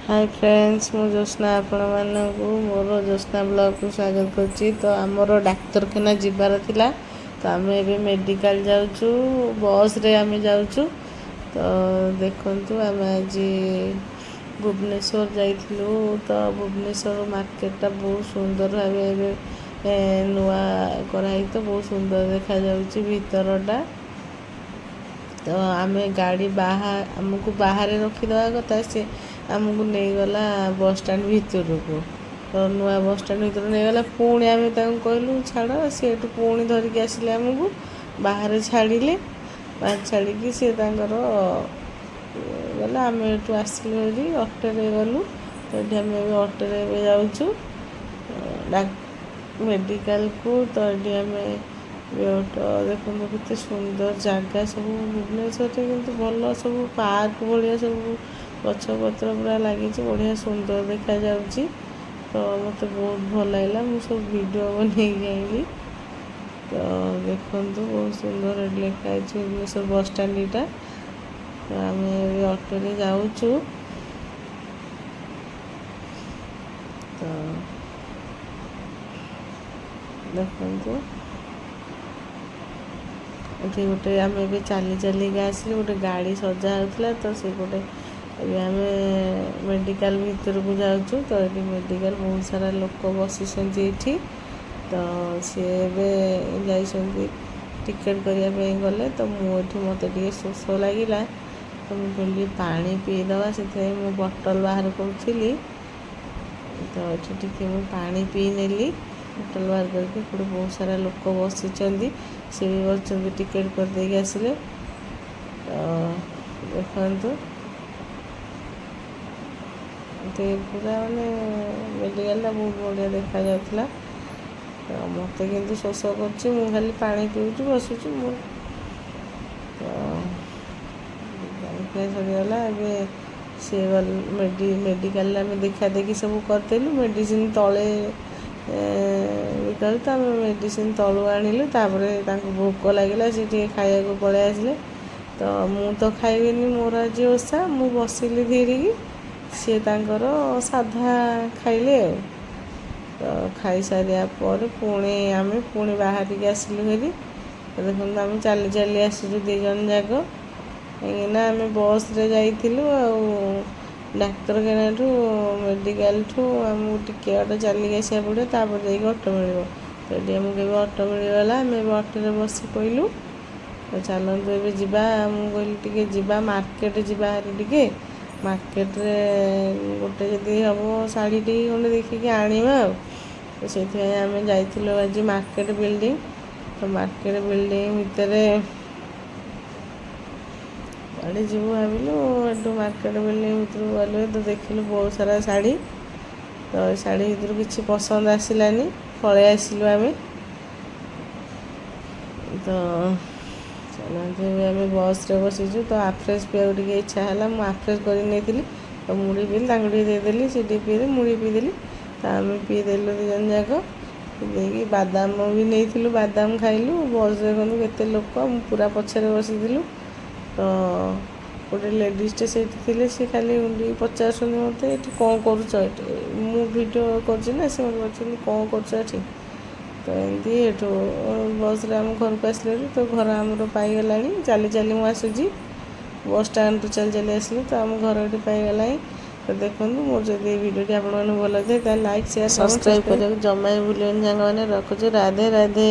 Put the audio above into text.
Hi friends मु ज्योत्ना आपण मानक मोर ज्योत्ना ब्लॉग को स्वागत करछि। तो आमर डाक्तरखाना जीवार थिला तो आम ए मेडिकल जाऊँ बस रे आम जाऊँ। तो देखंतु आम आज भुवनेश्वर जाइथिलु। तो भुवनेश्वर मार्केटा बहुत सुंदर भाव नुआ कराई तो बहुत सुंदर देखा जाउछि भीतरटा। तो आम गाड़ी आमको बाहर रखीदवा कथा सी आमको नहीं गला बस स्टैंड भितर को। तो नुआ बस स्टैंड भितर नहीं गला पुणी आम कहलु छाड़ सी पुणी धरिकी आसिले आमको बाहर छाड़िले। बाहर छाड़ी सी गला आम एटू आसिलु अटोरे गलु। तो ये आम अटोरे जाऊँ मेडिकल को। तो ये आम ऑटो देखो केते सुंदर जगह सब भुवनेश्वर किंतु भल सब पार्क भाया सब गछपत्र पूरा लगी बढ़िया सुंदर देखा जाउछि। तो मत बहुत भल लगा मुझे सब वीडियो बन आइली। तो देखु बहुत सुंदर लिखाई भुवनेश्वर बस स्टैंड टा। तो आम ऑटो जाऊँ। तो देखु ये गोटे आम ए चली चलिका आसिले गोटे गाड़ी सजा होता। तो से गोटे आम मेडिकल भीतर को जाऊँ। तो ये मेडिकल बहुत सारा लोक बसी। तो सी जा टिकेट करने गले। तो मुझे मत शोष लगे तो मुझे पानी पीदवा से मु बोतल बाहर करी। तो ये पानी पी नेली बोतल बाहर करके बहुत सारा लोक बसी सी भी बच्चों टिकेट कर देके आसिले। तो देखु पूरा मानने मेडिकल बहुत बढ़िया देखा जाता। तो मत कि शोष कर खाली पानी पीऊँ बसुची मु। तो सरीगला ए सी मेडिकल आम देखा देखी सब करदेलु मेडिसिन तले तो आम मेडिसिन तलू आणिलु। भोक लगे सी खाया को पलि आसिले। तो मु तो खाइबिनी मोर आज ओषा मु बसिली धीरिकी सी साधा खाइले। तो खाई सारिया पर पुणी आम पुणी बाहर आसिलु हेरी। तो देखो आम चली चली आसुचु 2 जन जाक कहीं आम बस रे जाइथिलु डाक्तरखाना मेडिकल ठू आमको टिके बाट चलिक आसा पड़े तापर जाइए ऑटो मिल। तो ये आमको ऑटो मिलगला आम ऑटो बस पड़ू। तो चलतु ए जा कहली टे मार्केट जा टे मार्केट रे गोटे जदि हम शाढ़ी टी खंडे देखिए आनिबा। तो से आम जाइलु आज मार्केट बिल्डिंग। तो मार्केट बिल्डिंग भितर आड़े जीव भाविलु एटू मार्केट बिल्डिंग भर गलु। तो देखिलु बहुत सारा शाढ़ी। तो शाढ़ी भर किसी पसंद आसलानी पलि आसिलु आम। तो चलते आम बस रे बसीचु। तो आफ्रेश पीवा टे इच्छा है मुझे आफ्रेश कर तो मुड़ी पीली देदेली सी पीदे मुड़ी पीदेली। तो आम पीदेलु 2 जन जाक देखिए बादाम भी नहीं बादाम खाइलु। बस देखो केते लोक पूरा पछरे बसीलु। तो गोटे लेडीजटे से खाली पचार मत ये कौन करूँ करना से मत पचार कौन कर। तो एमती बस आम घर को आसलु। तो घर आमर पाईगला चली चली मुझे आसूँ बस स्टैंड चली चली आसलु। तो आम घर ये पाईगला। तो देखो मोर जब भिडियो आप भल लगे लाइक शेयर सब्सक्राइब करने जमा भूल। रखुचे राधे राधे।